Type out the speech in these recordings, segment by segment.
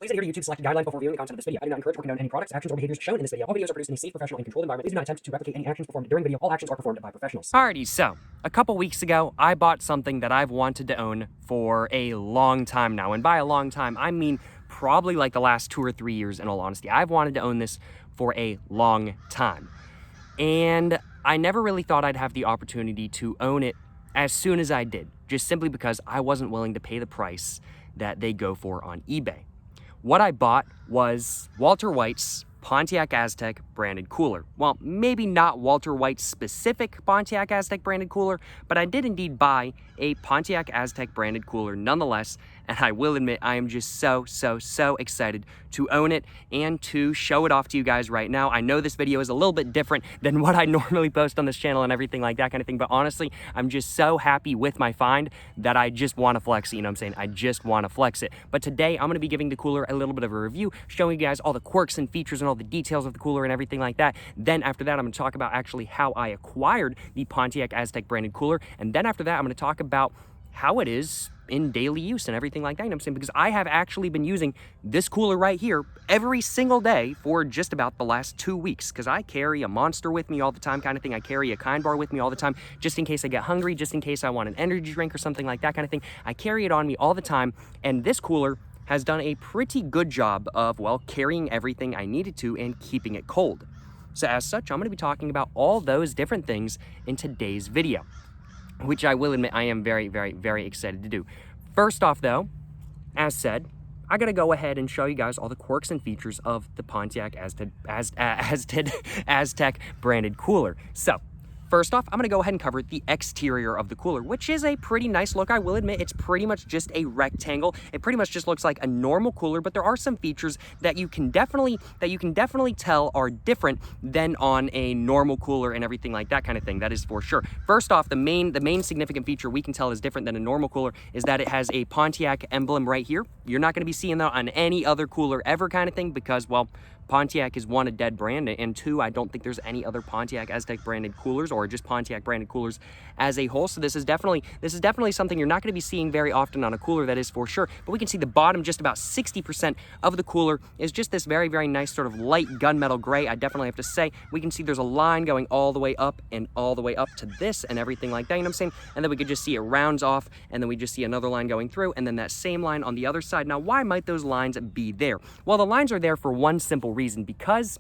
Please adhere to YouTube's selected guidelines before viewing the content of this video. I do not encourage or condone any products, actions, or behaviors shown in this video. All videos are produced in a safe, professional, and controlled environment. Please do not attempt to replicate any actions performed during the video. All actions are performed by professionals. Alrighty, so a couple weeks ago, I bought something that I've wanted to own for a long time now. And by a long time, I mean probably like the last 2 or 3 years, in all honesty. I've wanted to own this for a long time. And I never really thought I'd have the opportunity to own it as soon as I did, just simply because I wasn't willing to pay the price that they go for on eBay. What I bought was Walter White's Pontiac Aztek Branded Cooler. Well, maybe not Walter White specific Pontiac Aztek Branded Cooler, but I did indeed buy a Pontiac Aztek Branded Cooler nonetheless, and I will admit I am just so excited to own it and to show it off to you guys right now. I know this video is a little bit different than what I normally post on this channel and everything like that kind of thing, but honestly, I'm just so happy with my find that I just want to flex it, you know what I'm saying? I just want to flex it. But today, I'm going to be giving the cooler a little bit of a review, showing you guys all the quirks and features and all the details of the cooler and everything like that. Then after that, I'm going to talk about actually how I acquired the Pontiac Aztek Branded Cooler, and then after that, I'm going to talk about how it is in daily use and everything like that, you know what I'm saying? Because I have actually been using this cooler right here every single day for just about the last 2 weeks, because I carry a Monster with me all the time kind of thing. I carry a Kind Bar with me all the time, just in case I get hungry, just in case I want an energy drink or something like that kind of thing. I carry it on me all the time, and this cooler has done a pretty good job of, well, carrying everything I needed to and keeping it cold. So as such, I'm going to be talking about all those different things in today's video, which I will admit I am very excited to do. First off though, as said, I gotta go ahead and show you guys all the quirks and features of the Pontiac Aztek Branded Cooler. So, first off, I'm gonna go ahead and cover the exterior of the cooler, which is a pretty nice look. I will admit it's pretty much just a rectangle. It pretty much just looks like a normal cooler, but there are some features that you can definitely tell are different than on a normal cooler and everything like that kind of thing. That is for sure. First off, the main significant feature we can tell is different than a normal cooler is that it has a Pontiac emblem right here. You're not gonna be seeing that on any other cooler ever kind of thing because, well, Pontiac is one, a dead brand, and two, I don't think there's any other Pontiac Aztek branded coolers or just Pontiac branded coolers as a whole. So this is definitely something you're not going to be seeing very often on a cooler, that is for sure. But we can see the bottom, just about 60% of the cooler is just this very nice sort of light gunmetal gray. I definitely have to say, we can see there's a line going all the way up and all the way up to this and everything like that, you know what I'm saying? And then we could just see it rounds off, and then we just see another line going through, and then that same line on the other side. Now, why might those lines be there? Well, the lines are there for one simple reason, because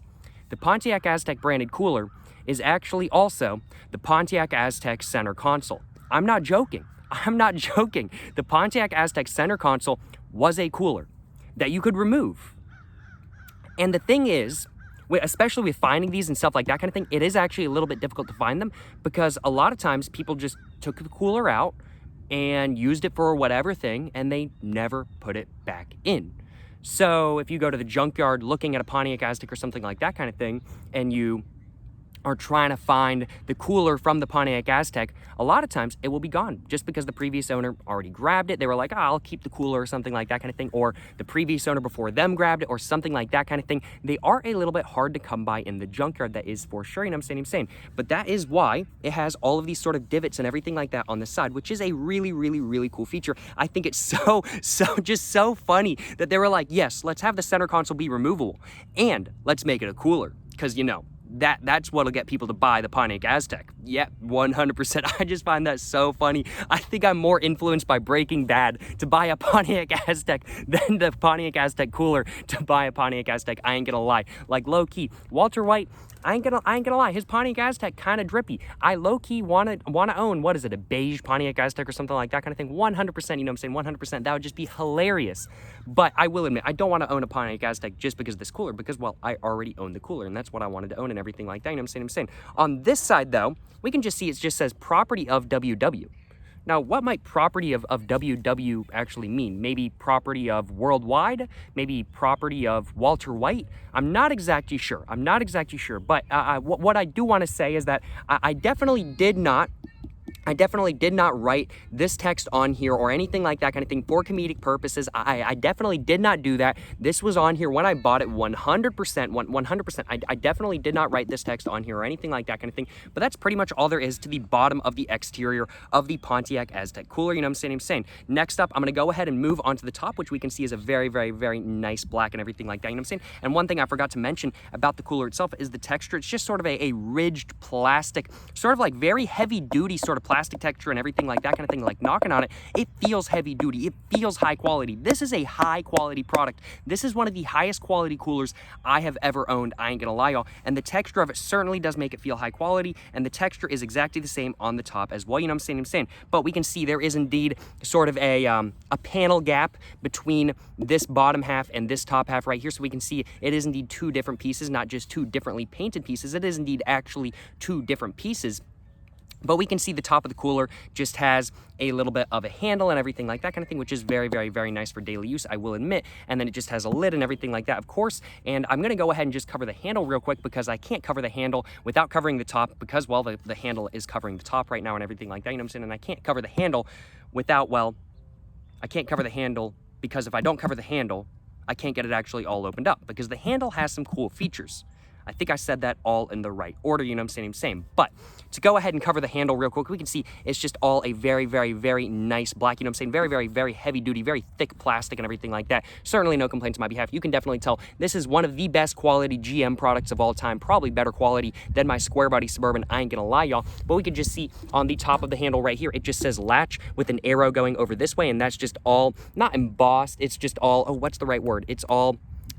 the Pontiac Aztek branded cooler is actually also the Pontiac Aztek center console. I'm not joking. The Pontiac Aztek center console was a cooler that you could remove. And the thing is, especially with finding these and stuff like that kind of thing, it is actually a little bit difficult to find them because a lot of times people just took the cooler out and used it for whatever thing and they never put it back in. So if you go to the junkyard looking at a Pontiac Aztek or something like that kind of thing, and you are trying to find the cooler from the Pontiac Aztek, a lot of times it will be gone just because the previous owner already grabbed it. They were like, oh, I'll keep the cooler or something like that kind of thing, or the previous owner before them grabbed it or something like that kind of thing. They are a little bit hard to come by in the junkyard, that is for sure, you know what I'm saying? But that is why it has all of these sort of divots and everything like that on the side, which is a really cool feature. I think it's so funny that they were like, yes, let's have the center console be removable and let's make it a cooler, because, you know, that's what'll get people to buy the Pontiac Aztek. Yeah, 100%. I just find that so funny. I think I'm more influenced by Breaking Bad to buy a Pontiac Aztek than the Pontiac Aztek cooler to buy a Pontiac Aztek. I ain't gonna lie. Like, low-key, Walter White, I ain't gonna lie, his Pontiac Aztek kind of drippy. I low-key wanna own, what is it, a beige Pontiac Aztek or something like that kind of thing. 100%, you know what I'm saying, 100%. That would just be hilarious. But I will admit, I don't want to own a Pontiac Aztek just because of this cooler, because, well, I already own the cooler, and that's what I wanted to own and everything like that, you know what I'm saying? On this side, though, we can just see it just says property of WW. Now, what might property of WW actually mean? Maybe property of Worldwide? Maybe property of Walter White? I'm not exactly sure. But what I do want to say is that I definitely did not I definitely did not write this text on here or anything like that kind of thing for comedic purposes. I definitely did not do that. This was on here when I bought it 100%, 100%. I definitely did not write this text on here or anything like that kind of thing. But that's pretty much all there is to the bottom of the exterior of the Pontiac Aztek Cooler. You know what I'm saying? Next up, I'm going to go ahead and move on to the top, which we can see is a very, very, very nice black and everything like that. You know what I'm saying? And one thing I forgot to mention about the cooler itself is the texture. It's just sort of a ridged plastic, sort of like very heavy duty sort of plastic texture and everything like that kind of thing. Like knocking on it, it feels heavy duty, it feels high quality. This is a high quality product. This is one of the highest quality coolers I have ever owned, I ain't gonna lie, y'all. And the texture of it certainly does make it feel high quality, and the texture is exactly the same on the top as well. You know what I'm saying? But we can see there is indeed sort of a panel gap between this bottom half and this top half right here. So we can see it is indeed two different pieces, not just two differently painted pieces. It is indeed actually two different pieces. But we can see the top of the cooler just has a little bit of a handle and everything like that kind of thing, which is very, very, very nice for daily use, I will admit. And then it just has a lid and everything like that, of course. And I'm going to go ahead and just cover the handle real quick because I can't cover the handle without covering the top because, well, the handle is covering the top right now and everything like that. You know what I'm saying? And I can't cover the handle without, well, I can't cover the handle because if I don't cover the handle, I can't get it actually all opened up because the handle has some cool features. I think I said that all in the right order, you know what I'm saying? But to go ahead and cover the handle real quick, we can see it's just all a very, very, very nice black, you know what I'm saying? Very, very, very heavy duty, very thick plastic and everything like that. Certainly no complaints on my behalf. You can definitely tell this is one of the best quality GM products of all time, probably better quality than my square body Suburban, I ain't gonna lie, y'all. But we can just see on the top of the handle right here, it just says latch with an arrow going over this way, and that's just all, not embossed, it's just all, oh, what's the right word? It's all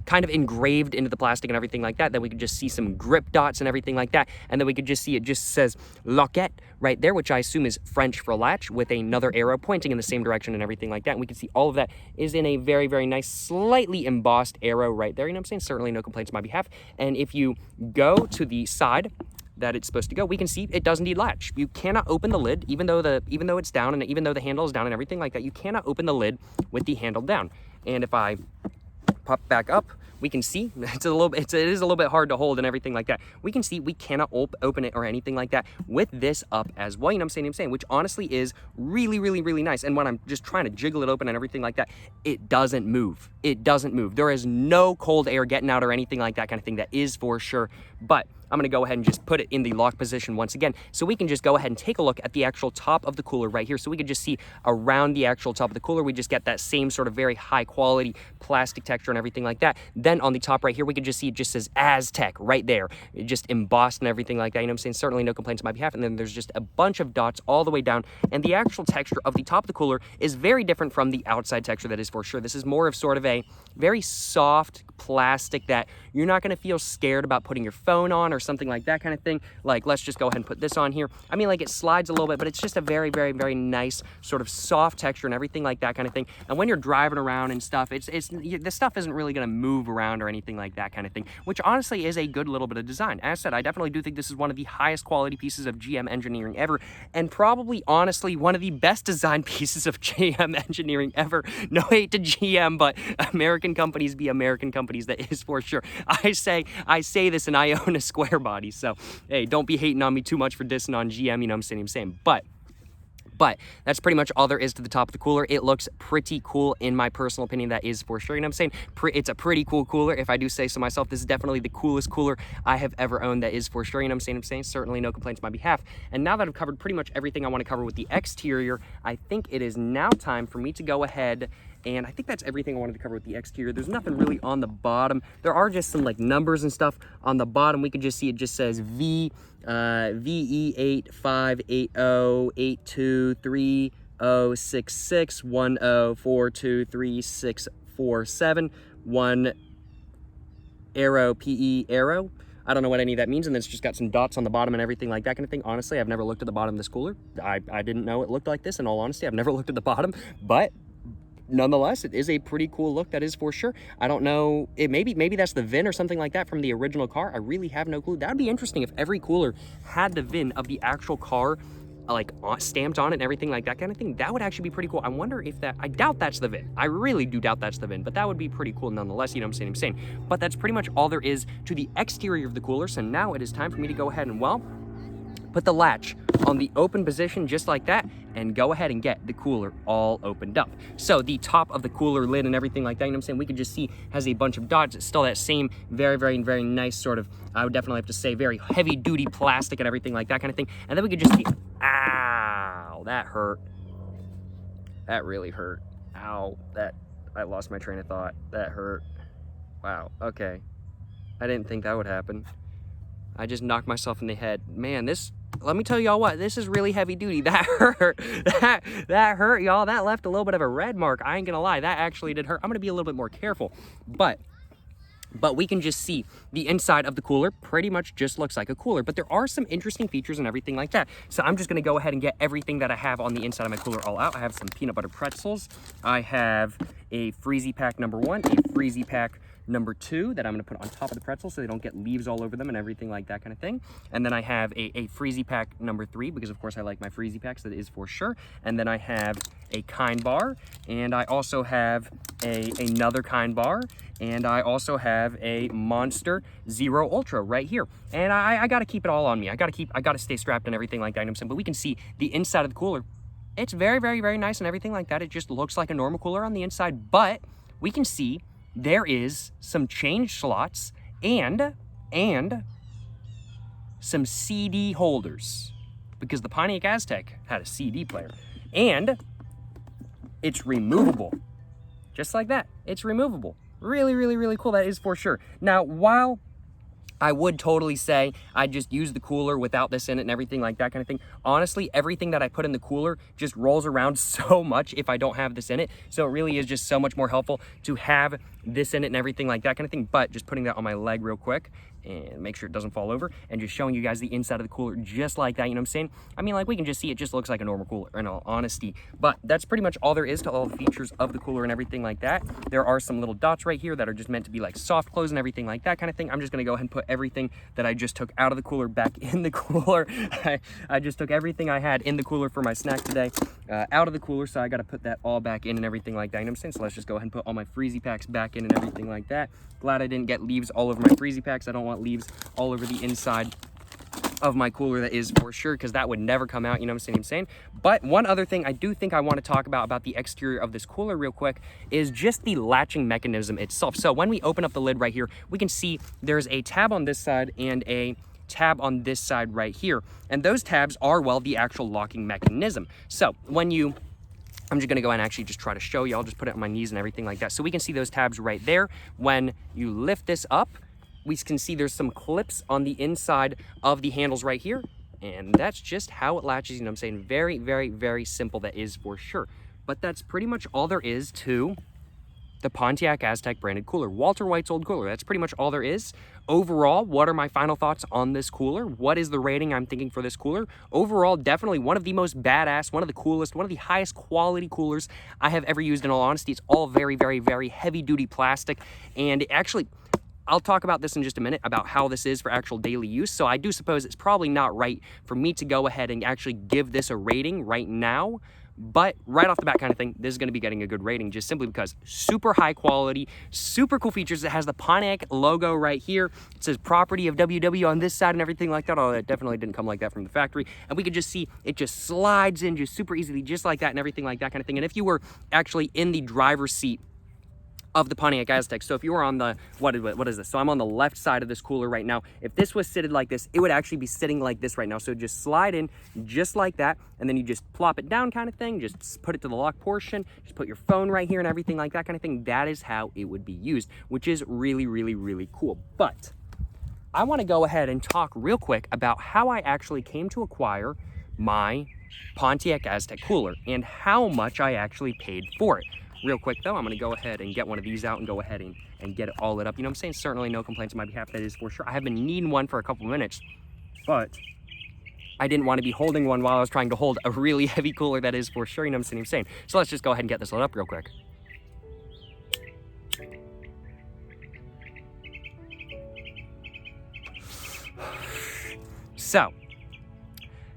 kind of engraved into the plastic and everything like that. Then we could just see some grip dots and everything like that. And then we could just see it just says loquette right there, which I assume is French for latch, with another arrow pointing in the same direction and everything like that. And we can see all of that is in a very, very nice, slightly embossed arrow right there. You know what I'm saying? Certainly no complaints on my behalf. And if you go to the side that it's supposed to go, we can see it does indeed latch. You cannot open the lid, even though it's down and even though the handle is down and everything like that, you cannot open the lid with the handle down. And if I pop back up, we can see it is a little bit hard to hold and everything like that. We can see we cannot open it or anything like that with this up as well. You know what I'm saying? Which honestly is really, really, really nice. And when I'm just trying to jiggle it open and everything like that, it doesn't move. It doesn't move. There is no cold air getting out or anything like that kind of thing. That is for sure. But I'm going to go ahead and just put it in the lock position once again, so we can just go ahead and take a look at the actual top of the cooler right here. So we can just see around the actual top of the cooler, we just get that same sort of very high quality plastic texture and everything like that. Then on the top right here, we can just see it just says Aztek right there. It just embossed and everything like that. You know what I'm saying? Certainly no complaints on my behalf. And then there's just a bunch of dots all the way down. And the actual texture of the top of the cooler is very different from the outside texture, that is for sure. This is more of sort of a very soft plastic that you're not going to feel scared about putting your phone on or something like that kind of thing. Like, let's just go ahead and put this on here. I mean, like, it slides a little bit, but it's just a very, very, very nice sort of soft texture and everything like that kind of thing. And when you're driving around and stuff, the stuff isn't really going to move around or anything like that kind of thing, which honestly is a good little bit of design. As I said, I definitely do think this is one of the highest quality pieces of GM engineering ever, and probably honestly one of the best design pieces of GM engineering ever. No hate to GM, but American companies be American companies, that is for sure. I say this, and I own a square body, so hey, don't be hating on me too much for dissing on GM, you know what I'm saying? But that's pretty much all there is to the top of the cooler. It looks pretty cool in my personal opinion, that is for sure. You know what I'm saying? It's a pretty cool cooler, if I do say so myself. This is definitely the coolest cooler I have ever owned, that is for sure. You know what I'm saying? Certainly no complaints on my behalf. And now that I've covered pretty much everything I want to cover with the exterior, I think it is now time for me to go ahead, and I think that's everything I wanted to cover with the exterior. There's nothing really on the bottom. There are just some like numbers and stuff on the bottom. We could just see it just says VE858082306610423647 1 arrow PE arrow. I don't know what any of that means, and then it's just got some dots on the bottom and everything like that kind of thing. Honestly, I've never looked at the bottom of this cooler. I didn't know it looked like this, in all honesty. I've never looked at the bottom, but nonetheless, it is a pretty cool look, that is for sure. I don't know, maybe that's the VIN or something like that from the original car. I really have no clue. That would be interesting if every cooler had the VIN of the actual car like stamped on it and everything like that kind of thing. That would actually be pretty cool. I wonder if I doubt that's the VIN. I really do doubt that's the VIN, but that would be pretty cool nonetheless, you know what I'm saying? But that's pretty much all there is to the exterior of the cooler. So now it is time for me to go ahead and, well, put the latch on the open position just like that, and go ahead and get the cooler all opened up. So the top of the cooler lid and everything like that, you know what I'm saying, we can just see has a bunch of dots. It's still that same very, very, very nice sort of, I would definitely have to say, very heavy duty plastic and everything like that kind of thing. And then we could just see, ow, that hurt. That really hurt. Ow, I lost my train of thought. That hurt. Wow, okay. I didn't think that would happen. I just knocked myself in the head. Man, let me tell y'all what, this is really heavy duty. That hurt. That hurt, y'all. That left a little bit of a red mark. I ain't gonna lie, that actually did hurt. I'm gonna be a little bit more careful. But we can just see the inside of the cooler pretty much just looks like a cooler, but there are some interesting features and everything like that. So I'm just gonna go ahead and get everything that I have on the inside of my cooler all out. I have some peanut butter pretzels. I have a Freezy Pack number 1, a Freezy Pack number 2 that I'm gonna put on top of the pretzel so they don't get leaves all over them and everything like that kind of thing. And then I have a Freezy Pack number 3 because of course I like my Freezy Packs, that is for sure. And then I have a Kind Bar, and I also have another Kind Bar, and I also have a Monster Zero Ultra right here. And I gotta keep it all on me. I gotta stay strapped and everything like that, you know what I'm saying? But we can see the inside of the cooler. It's very, very, very nice and everything like that. It just looks like a normal cooler on the inside, but we can see there is some change slots and some CD holders because the Pontiac Aztek had a CD player, and it's removable. Just like that, it's removable. Really, really, really cool, that is for sure. Now, while I would totally say I just use the cooler without this in it and everything like that kind of thing, honestly, everything that I put in the cooler just rolls around so much if I don't have this in it. So it really is just so much more helpful to have this in it and everything like that kind of thing. But just putting that on my leg real quick and make sure it doesn't fall over, and just showing you guys the inside of the cooler just like that, you know what I'm saying? I mean, like, we can just see it just looks like a normal cooler in all honesty. But that's pretty much all there is to all the features of the cooler and everything like that. There are some little dots right here that are just meant to be like soft close and everything like that kind of thing. I'm just gonna go ahead and put everything that I just took out of the cooler back in the cooler. I just took everything I had in the cooler for my snack today out of the cooler, so I gotta put that all back in and everything like that, you know what I'm saying? So let's just go ahead and put all my Freezy Packs back in and everything like that. Glad I didn't get leaves all over my Freezy Packs. I don't want leaves all over the inside of my cooler, that is for sure, because that would never come out, you know what I'm saying? But one other thing I do think I want to talk about the exterior of this cooler real quick is just the latching mechanism itself. So when we open up the lid right here, we can see there's a tab on this side and a tab on this side right here, and those tabs are, well, the actual locking mechanism. So when you I'm just gonna go and actually just try to show you. I'll just put it on my knees and everything like that. So we can see those tabs right there. When you lift this up, we can see there's some clips on the inside of the handles right here. And that's just how it latches, you know what I'm saying? Very, very, very simple, that is for sure. But that's pretty much all there is to the Pontiac Aztek Branded Cooler. Walter White's old cooler. That's pretty much all there is. Overall, what are my final thoughts on this cooler? What is the rating I'm thinking for this cooler? Overall, definitely one of the most badass, one of the coolest, one of the highest quality coolers I have ever used, in all honesty. It's all very, very, very heavy duty plastic. And actually, I'll talk about this in just a minute, about how this is for actual daily use. So I do suppose it's probably not right for me to go ahead and actually give this a rating right now. But right off the bat kind of thing, this is going to be getting a good rating just simply because super high quality, super cool features. It has the Pontiac logo right here. It says property of WW on this side and everything like that. Oh, it definitely didn't come like that from the factory. And we could just see it just slides in just super easily, just like that and everything like that kind of thing. And if you were actually in the driver's seat of the Pontiac Aztek, so if you were on the, what is this? So I'm on the left side of this cooler right now. If this was seated like this, it would actually be sitting like this right now. So just slide in just like that, and then you just plop it down kind of thing, just put it to the lock portion, just put your phone right here and everything like that kind of thing. That is how it would be used, which is really, really, really cool. But I want to go ahead and talk real quick about how I actually came to acquire my Pontiac Aztek cooler and how much I actually paid for it. Real quick though, I'm gonna go ahead and get one of these out and go ahead and get it all lit up. You know what I'm saying? Certainly no complaints on my behalf, that is for sure. I have been needing one for a couple of minutes, but I didn't want to be holding one while I was trying to hold a really heavy cooler, that is for sure. You know what I'm saying? So let's just go ahead and get this lit up real quick. So,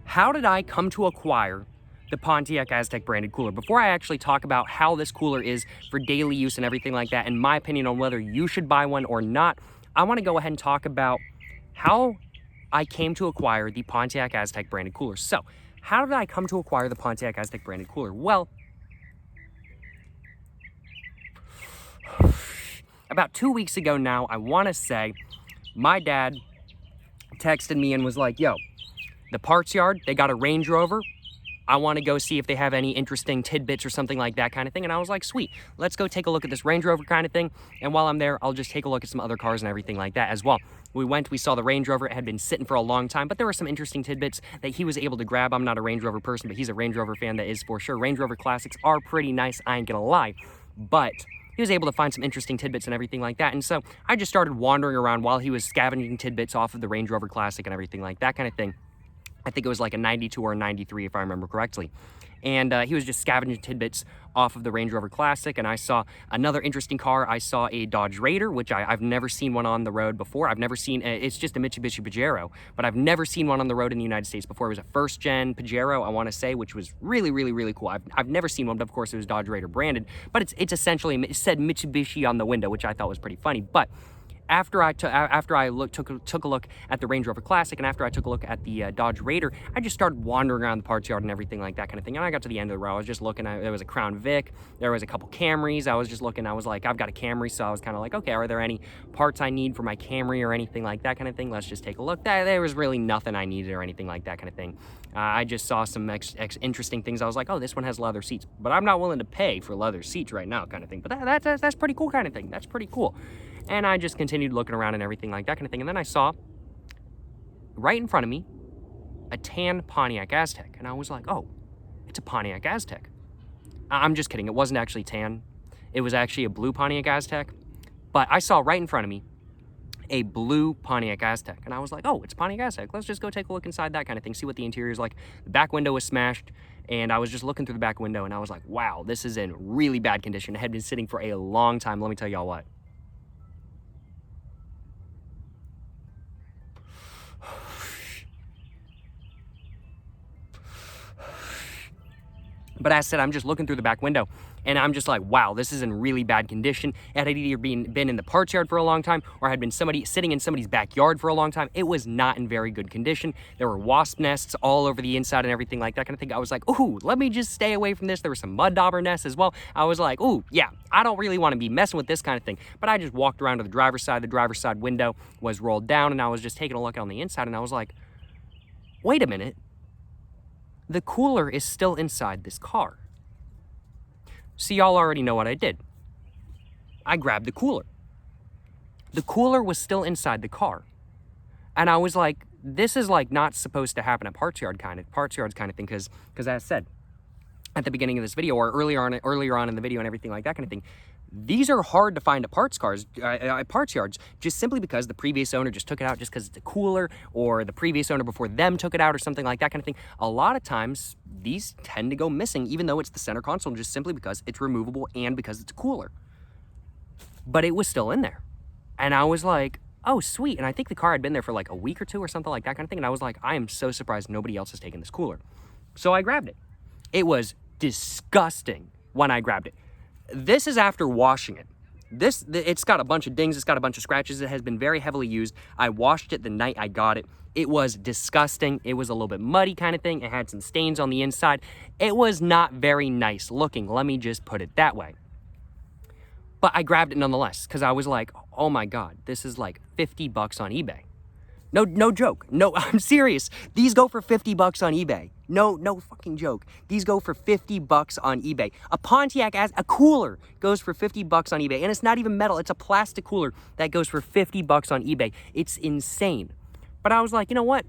how did I come to acquire the Pontiac Aztek Branded Cooler? Before I actually talk about how this cooler is for daily use and everything like that, and my opinion on whether you should buy one or not, I want to go ahead and talk about how I came to acquire the Pontiac Aztek Branded Cooler. So, how did I come to acquire the Pontiac Aztek Branded Cooler? Well, about 2 weeks ago now, I want to say, my dad texted me and was like, yo, the parts yard, they got a Range Rover. I want to go see if they have any interesting tidbits or something like that kind of thing. And I was like, sweet, let's go take a look at this Range Rover kind of thing. And while I'm there, I'll just take a look at some other cars and everything like that as well. We went, we saw the Range Rover. It had been sitting for a long time, but there were some interesting tidbits that he was able to grab. I'm not a Range Rover person, but he's a Range Rover fan, that is for sure. Range Rover Classics are pretty nice, I ain't gonna lie. But he was able to find some interesting tidbits and everything like that. And so I just started wandering around while he was scavenging tidbits off of the Range Rover Classic and everything like that kind of thing. I think it was like a 92 or a 93 if I remember correctly. And he was just scavenging tidbits off of the Range Rover Classic, and I saw another interesting car. I saw a Dodge Raider, which I've never seen one on the road before. I've never seen, it's just a Mitsubishi Pajero, but I've never seen one on the road in the United States before. It was a first-gen Pajero, I want to say, which was really, really, really cool. I've never seen one, but of course it was Dodge Raider branded, but it's essentially, it said Mitsubishi on the window, which I thought was pretty funny. But after I took a look at the Range Rover Classic, and after I took a look at the Dodge Raider, I just started wandering around the parts yard and everything like that kind of thing. And I got to the end of the row. I was just looking. There was a Crown Vic. There was a couple Camrys. I was just looking. I was like, I've got a Camry, so I was kind of like, okay, are there any parts I need for my Camry or anything like that kind of thing? Let's just take a look. There was really nothing I needed or anything like that kind of thing. I just saw some interesting things. I was like, oh, this one has leather seats, but I'm not willing to pay for leather seats right now kind of thing. But that's pretty cool kind of thing. That's pretty cool. And I just continued looking around and everything like that kind of thing. And then I saw, right in front of me, a tan Pontiac Aztek. And I was like, oh, it's a Pontiac Aztek. I'm just kidding. It wasn't actually tan. It was actually a blue Pontiac Aztek. But I saw right in front of me a blue Pontiac Aztek. And I was like, oh, it's Pontiac Aztek. Let's just go take a look inside, that kind of thing, see what the interior is like. The back window was smashed. And I was just looking through the back window, and I was like, wow, this is in really bad condition. It had been sitting for a long time. Let me tell y'all what. But as I said, I'm just looking through the back window, and I'm just like, wow, this is in really bad condition. It had either been in the parts yard for a long time, or had been sitting in somebody's backyard for a long time. It was not in very good condition. There were wasp nests all over the inside and everything like that kind of thing. I was like, ooh, let me just stay away from this. There were some mud dauber nests as well. I was like, ooh, yeah, I don't really want to be messing with this kind of thing. But I just walked around to the driver's side. The driver's side window was rolled down, and I was just taking a look on the inside, and I was like, wait a minute. The cooler is still inside this car. So y'all already know what I did. I grabbed the cooler. The cooler was still inside the car. And I was like, this is like not supposed to happen at parts yards kind of thing, because as I said at the beginning of this video, or earlier on in the video and everything like that kind of thing, these are hard to find at parts yards, just simply because the previous owner just took it out just because it's a cooler, or the previous owner before them took it out, or something like that kind of thing. A lot of times, these tend to go missing, even though it's the center console, just simply because it's removable and because it's a cooler. But it was still in there. And I was like, oh, sweet. And I think the car had been there for like a week or two or something like that kind of thing. And I was like, I am so surprised nobody else has taken this cooler. So I grabbed it. It was disgusting when I grabbed it. This is after washing it. It's got a bunch of dings. It's got a bunch of scratches. It has been very heavily used. I washed it the night I got it. It was disgusting. It was a little bit muddy kind of thing. It had some stains on the inside. It was not very nice looking. Let me just put it that way. But I grabbed it nonetheless, because I was like, oh my God, this is like $50 on eBay. No joke. No, I'm serious. These go for $50 on eBay. No fucking joke. These go for $50 on eBay. A Pontiac a cooler goes for $50 on eBay, and it's not even metal. It's a plastic cooler that goes for $50 on eBay. It's insane. But I was like, you know what?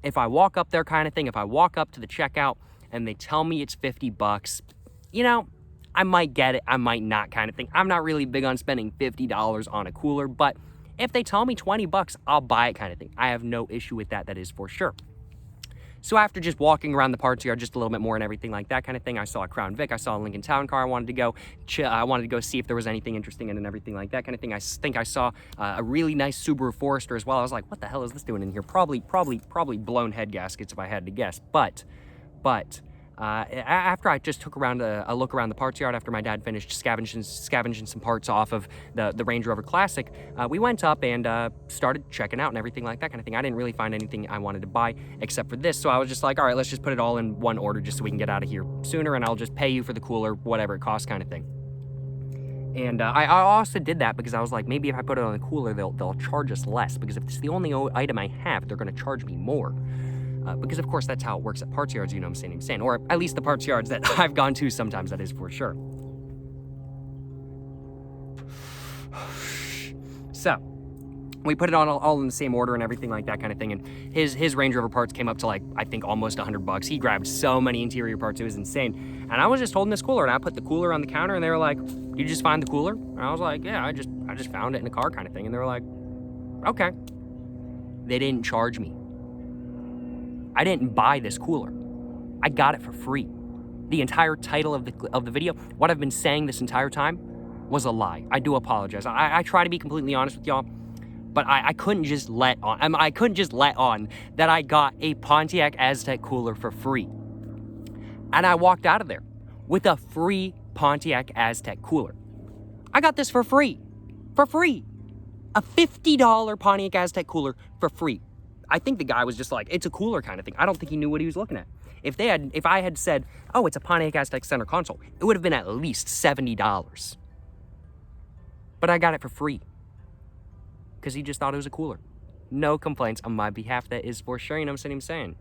If I walk up there kind of thing, if I walk up to the checkout and they tell me it's $50, you know, I might get it. I might not kind of thing. I'm not really big on spending $50 on a cooler, but if they tell me $20, I'll buy it kind of thing. I have no issue with that. That is for sure. So after just walking around the parts yard just a little bit more and everything like that kind of thing, I saw a Crown Vic, I saw a Lincoln Town Car. I wanted to go see if there was anything interesting in it and everything like that kind of thing. I think I saw a really nice Subaru Forester as well. I was like, what the hell is this doing in here? Probably blown head gaskets if I had to guess. But after I just took around a look around the parts yard after my dad finished scavenging some parts off of the Range Rover Classic, we went up and started checking out and everything like that kind of thing. I didn't really find anything I wanted to buy except for this, so I was just like, all right, let's just put it all in one order just so we can get out of here sooner, and I'll just pay you for the cooler, whatever it costs kind of thing. And I also did that because I was like, maybe if I put it on the cooler, they'll charge us less, because if it's the only item I have, they're going to charge me more. Because, of course, that's how it works at parts yards, you know what I'm saying? Or at least the parts yards that I've gone to sometimes, that is for sure. So, we put it on all in the same order and everything like that kind of thing, and his Range Rover parts came up to, like, I think almost $100. He grabbed so many interior parts, it was insane. And I was just holding this cooler, and I put the cooler on the counter, and they were like, "You just find the cooler?" And I was like, "Yeah, I just found it in a car kind of thing." And they were like, "Okay." They didn't charge me. I didn't buy this cooler. I got it for free. The entire title of the video, what I've been saying this entire time, was a lie. I do apologize. I try to be completely honest with y'all, but I couldn't just let on. I couldn't just let on that I got a Pontiac Aztek cooler for free. And I walked out of there with a free Pontiac Aztek cooler. I got this for free. For free. A $50 Pontiac Aztek cooler for free. I think the guy was just like, it's a cooler kind of thing. I don't think he knew what he was looking at. If I had said, oh, it's a Pontiac Aztek center console, it would have been at least $70. But I got it for free. Because he just thought it was a cooler. No complaints on my behalf, that is for sure, you know what I'm saying?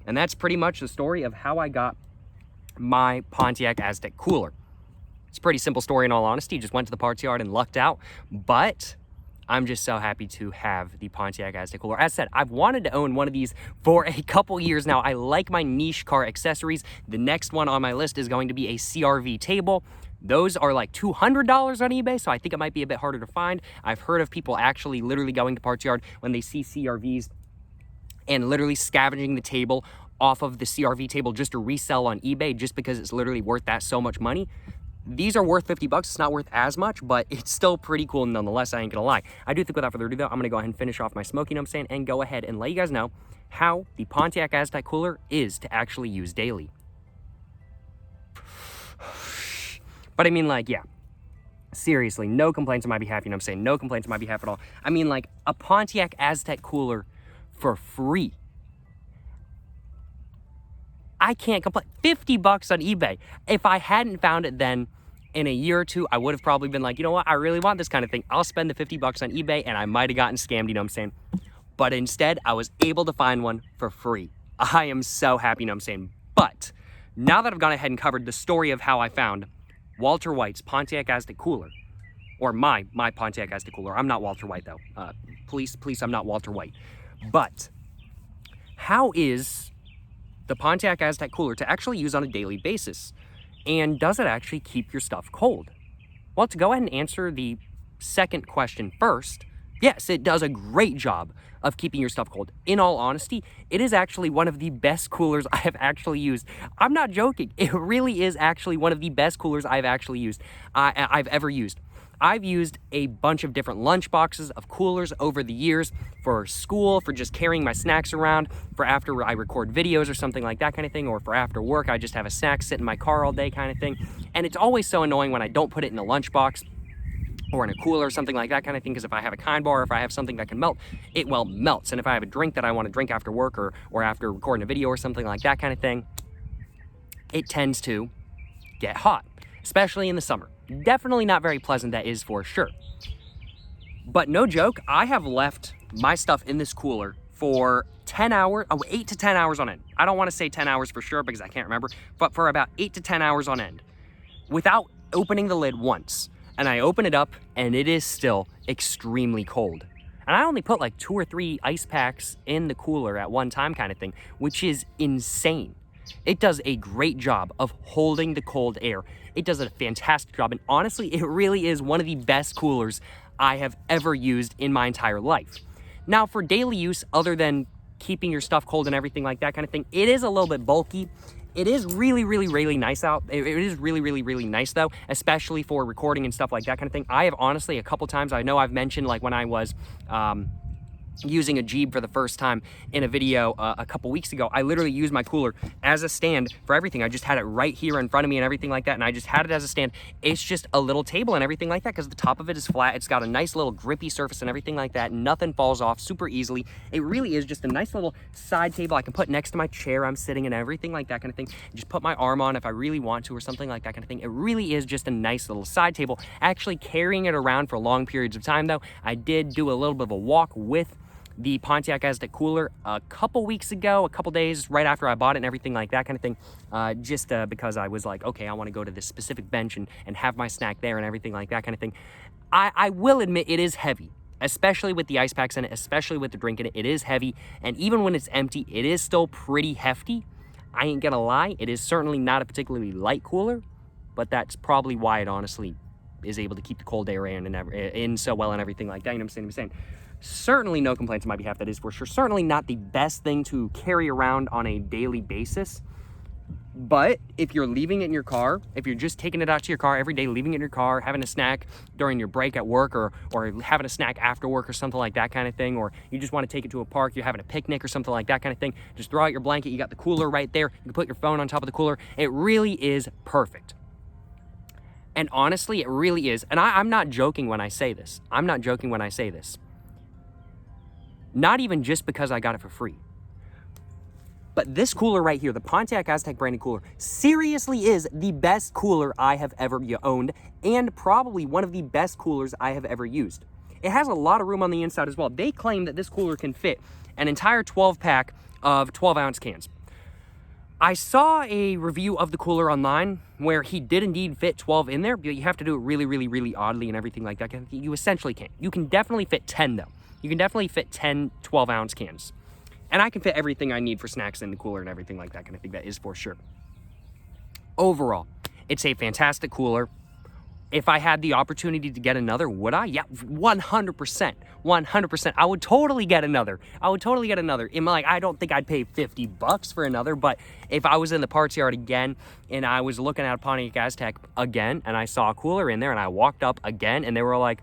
And that's pretty much the story of how I got my Pontiac Aztek cooler. It's a pretty simple story in all honesty. Just went to the parts yard and lucked out. But I'm just so happy to have the Pontiac Aztek cooler. As said, I've wanted to own one of these for a couple years now. I like my niche car accessories. The next one on my list is going to be a CRV table. Those are like $200 on eBay, so I think it might be a bit harder to find. I've heard of people actually literally going to parts yard when they see CRVs and literally scavenging the table off of the CRV table just to resell on eBay, just because it's literally worth that so much money. These are worth $50. It's not worth as much, but it's still pretty cool nonetheless, I ain't gonna lie. I do think without further ado though, I'm gonna go ahead and finish off my smoking, and go ahead and let you guys know how the Pontiac Aztek cooler is to actually use daily. But I mean, like, yeah, seriously, no complaints on my behalf, you know what I'm saying? No complaints on my behalf at all. I mean, like, a Pontiac Aztek cooler for free. I can't complain. $50 on eBay. If I hadn't found it then, in a year or two, I would have probably been like, you know what, I really want this kind of thing. I'll spend the $50 on eBay, and I might have gotten scammed, you know what I'm saying? But instead, I was able to find one for free. I am so happy, you know what I'm saying? But now that I've gone ahead and covered the story of how I found Walter White's Pontiac Aztek cooler, or my Pontiac Aztek cooler. I'm not Walter White, though. Please, I'm not Walter White. But how is the Pontiac Aztek cooler to actually use on a daily basis? And does it actually keep your stuff cold? Well, to go ahead and answer the second question first, yes, it does a great job of keeping your stuff cold. In all honesty, it is actually one of the best coolers I have actually used. I'm not joking. It really is actually one of the best coolers I've actually used. I've ever used. I've used a bunch of different lunch boxes of coolers over the years for school, for just carrying my snacks around, for after I record videos or something like that kind of thing, or for after work, I just have a snack sit in my car all day kind of thing. And it's always so annoying when I don't put it in a lunch box or in a cooler or something like that kind of thing, because if I have a kind bar, or if I have something that can melt, it well melts. And if I have a drink that I want to drink after work or after recording a video or something like that kind of thing, it tends to get hot, especially in the summer. Definitely not very pleasant, that is for sure. But no joke, I have left my stuff in this cooler for 8 to 10 hours on end. I don't want to say 10 hours for sure because I can't remember, but for about 8 to 10 hours on end without opening the lid once. And I open it up and it is still extremely cold. And I only put like 2 or 3 ice packs in the cooler at one time kind of thing, which is insane. It does a great job of holding the cold air. It does a fantastic job, and honestly, it really is one of the best coolers I have ever used in my entire life. Now, for daily use, other than keeping your stuff cold and everything like that kind of thing, it is a little bit bulky. It is really, really, really nice out. It is really, really, really nice, though, especially for recording and stuff like that kind of thing. I have honestly, a couple times, I know I've mentioned, like when I was using a Jeep for the first time in a video a couple weeks ago. I literally used my cooler as a stand for everything. I just had it right here in front of me and everything like that, and I just had it as a stand. It's just a little table and everything like that because the top of it is flat. It's got a nice little grippy surface and everything like that. Nothing falls off super easily. It really is just a nice little side table I can put next to my chair I'm sitting and everything like that kind of thing. Just put my arm on if I really want to or something like that kind of thing. It really is just a nice little side table. Actually carrying it around for long periods of time though, I did do a little bit of a walk with the Pontiac Aztek Cooler a couple weeks ago, a couple days right after I bought it and everything like that kind of thing, because I was like, okay, I want to go to this specific bench and have my snack there and everything like that kind of thing. I will admit it is heavy, especially with the ice packs in it, especially with the drink in it. It is heavy, and even when it's empty, it is still pretty hefty. I ain't gonna lie, it is certainly not a particularly light cooler, but that's probably why it honestly is able to keep the cold air in so well and everything like that. You know what I'm saying? Certainly no complaints on my behalf, that is for sure. Certainly not the best thing to carry around on a daily basis. But if you're leaving it in your car, if you're just taking it out to your car every day, leaving it in your car, having a snack during your break at work, or having a snack after work or something like that kind of thing, or you just want to take it to a park, you're having a picnic or something like that kind of thing, just throw out your blanket, you got the cooler right there, you can put your phone on top of the cooler. It really is perfect. And honestly, it really is. And I'm not joking when I say this. I'm not joking when I say this. Not even just because I got it for free. But this cooler right here, the Pontiac Aztek Branded Cooler, seriously is the best cooler I have ever owned, and probably one of the best coolers I have ever used. It has a lot of room on the inside as well. They claim that this cooler can fit an entire 12-pack of 12-ounce cans. I saw a review of the cooler online where he did indeed fit 12 in there, but you have to do it really, really, really oddly and everything like that. You essentially can't. You can definitely fit 10 though. You can definitely fit 10 12-ounce cans. And I can fit everything I need for snacks in the cooler and everything like that kind of thing, that is for sure. Overall, it's a fantastic cooler. If I had the opportunity to get another, would I? Yeah, 100%. 100%. I would totally get another. I don't think I'd pay $50 for another, but if I was in the parts yard again and I was looking at a Pontiac Aztek again and I saw a cooler in there and I walked up again and they were like,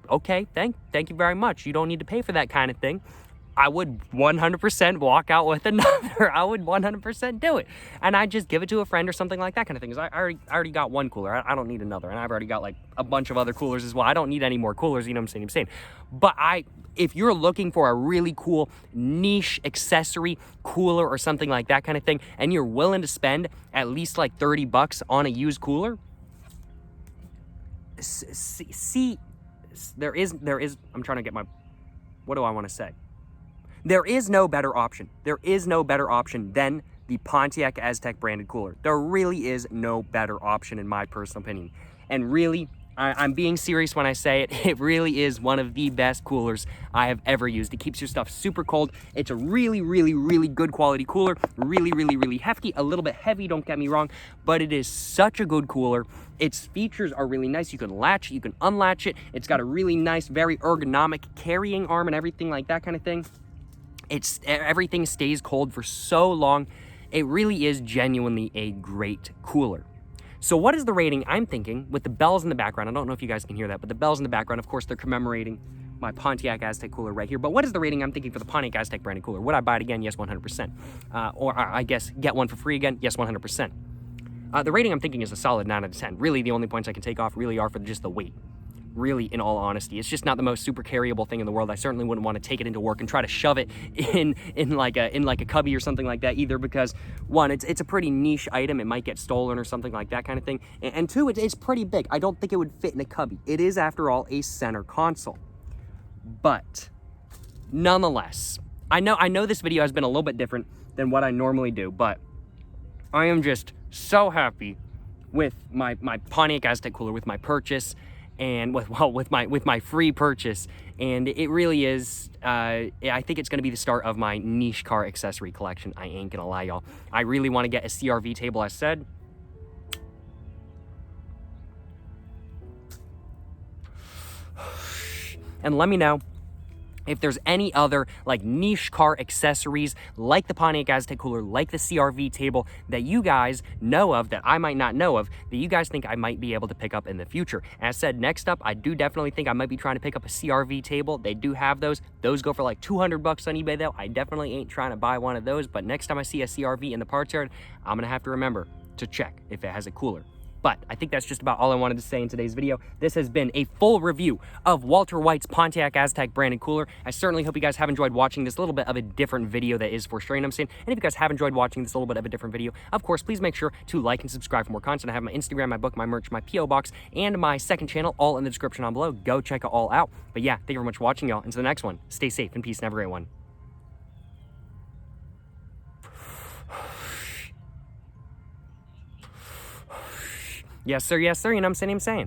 okay, thank you very much. You don't need to pay for that kind of thing. I would 100% walk out with another. I would 100% do it. And I'd just give it to a friend or something like that kind of thing. Because I already got one cooler. I don't need another. And I've already got like a bunch of other coolers as well. I don't need any more coolers, you know what I'm saying? But if you're looking for a really cool niche accessory cooler or something like that kind of thing, and you're willing to spend at least like $30 on a used cooler, there is, I'm trying to get what do I want to say? There is no better option. There is no better option than the Pontiac Aztek Branded Cooler. There really is no better option in my personal opinion. And really, I'm being serious when I say it. It really is one of the best coolers I have ever used. It keeps your stuff super cold. It's a really, really, really good quality cooler. Really, really, really hefty. A little bit heavy, don't get me wrong, but it is such a good cooler. Its features are really nice. You can latch it, you can unlatch it. It's got a really nice, very ergonomic carrying arm and everything like that kind of thing. Everything stays cold for so long. It really is genuinely a great cooler. So what is the rating I'm thinking with the bells in the background? I don't know if you guys can hear that, but the bells in the background, of course, they're commemorating my Pontiac Aztek Cooler right here. But what is the rating I'm thinking for the Pontiac Aztek Branded Cooler? Would I buy it again? Yes, 100%. Or I guess get one for free again? Yes, 100%. The rating I'm thinking is a solid 9 out of 10. Really, the only points I can take off really are for just the weight. Really, in all honesty, it's just not the most super carryable thing in the world. I certainly wouldn't want to take it into work and try to shove it in like a cubby or something like that either, because one, it's a pretty niche item. It might get stolen or something like that kind of thing, and two, it's pretty big. I don't think it would fit in a cubby. It is, after all, a center console. But nonetheless, I know this video has been a little bit different than what I normally do, but I am just so happy with my Pontiac Aztek Cooler, with my purchase, and with my free purchase. And it really is, I think it's going to be the start of my niche car accessory collection. I ain't gonna lie, y'all. I really want to get a CRV table, as said. And let me know if there's any other like niche car accessories like the Pontiac Aztek Cooler, like the CRV table that you guys know of that I might not know of, that you guys think I might be able to pick up in the future. As said, next up, I do definitely think I might be trying to pick up a CRV table. They do have those. Those go for like 200 bucks on eBay though. I definitely ain't trying to buy one of those, but next time I see a CRV in the parts yard, I'm gonna have to remember to check if it has a cooler. But I think that's just about all I wanted to say in today's video. This has been a full review of Walter White's Pontiac Aztek Branded Cooler. I certainly hope you guys have enjoyed watching this little bit of a different video that is for Strain I'm saying. And if you guys have enjoyed watching this little bit of a different video, of course, please make sure to like and subscribe for more content. I have my Instagram, my book, my merch, my P.O. box, and my second channel all in the description down below. Go check it all out. But yeah, thank you very much for watching, y'all. Until the next one, stay safe and peace and have a great one. Yes, sir, you know what I'm saying?